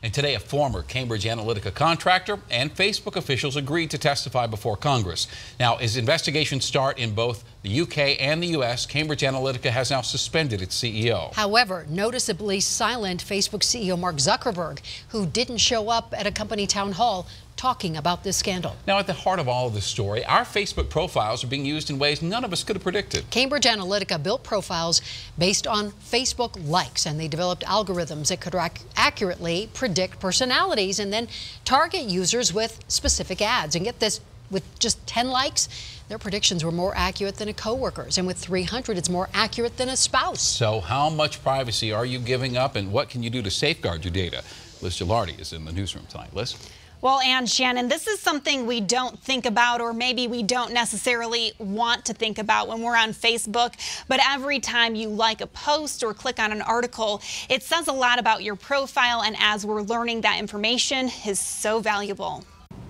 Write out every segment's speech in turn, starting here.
And today, a former Cambridge Analytica contractor and Facebook officials agreed to testify before Congress. Now, as investigations start in both the UK and the US, Cambridge Analytica has now suspended its CEO. However, noticeably silent Facebook CEO Mark Zuckerberg, who didn't show up at a company town hall talking about this scandal. Now, at the heart of all of this story, our Facebook profiles are being used in ways none of us could have predicted. Cambridge Analytica built profiles based on Facebook likes, and they developed algorithms that could accurately predict personalities and then target users with specific ads. And get this, with just 10 likes, their predictions were more accurate than a coworker's, and with 300, it's more accurate than a spouse. So how much privacy are you giving up, and what can you do to safeguard your data? Liz Gilardi is in the newsroom tonight. Liz? Well, and Shannon, this is something we don't think about, or maybe we don't necessarily want to think about when we're on Facebook. But every time you like a post or click on an article, it says a lot about your profile. And as we're learning, that information is so valuable.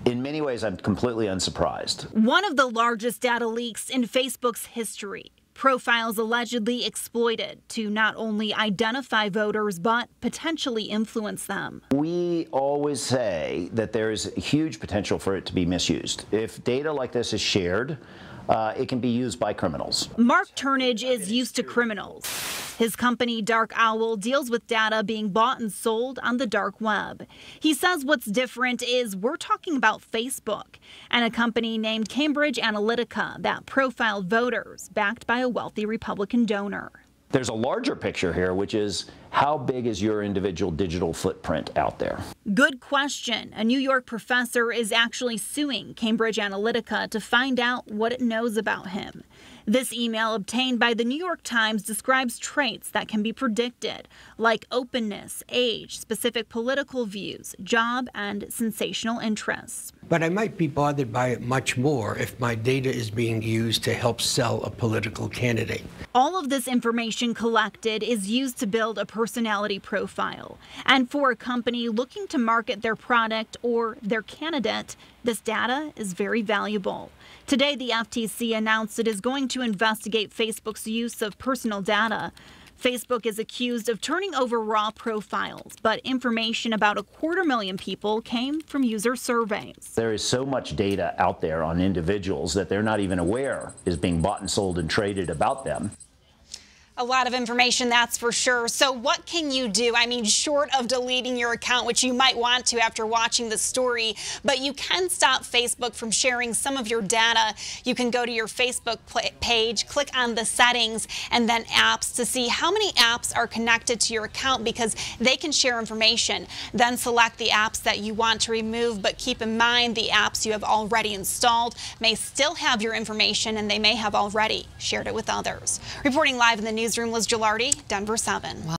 In many ways, I'm completely unsurprised. One of the largest data leaks in Facebook's history. Profiles allegedly exploited to not only identify voters, but potentially influence them. We always say that there is huge potential for it to be misused. If data like this is shared, it can be used by criminals. Mark Turnage is used to criminals. His company, Dark Owl, deals with data being bought and sold on the dark web. He says what's different is we're talking about Facebook and a company named Cambridge Analytica that profiled voters backed by a wealthy Republican donor. There's a larger picture here, which is how big is your individual digital footprint out there? Good question. A New York professor is actually suing Cambridge Analytica to find out what it knows about him. This email obtained by the New York Times describes traits that can be predicted, like openness, age, specific political views, job, and sensational interests. But I might be bothered by it much more if my data is being used to help sell a political candidate. All of this information collected is used to build a personality profile. And for a company looking to market their product or their candidate, this data is very valuable. Today, the FTC announced it is going to investigate Facebook's use of personal data. Facebook is accused of turning over raw profiles, but information about 250,000 people came from user surveys. There is so much data out there on individuals that they're not even aware is being bought and sold and traded about them. A lot of information, that's for sure. So what can you do? I mean, short of deleting your account, which you might want to after watching the story, but you can stop Facebook from sharing some of your data. You can go to your Facebook page, click on the settings, and then apps to see how many apps are connected to your account, because they can share information. Then select the apps that you want to remove, but keep in mind the apps you have already installed may still have your information, and they may have already shared it with others. Reporting live in the newsroom, Liz Gilardi, Denver 7.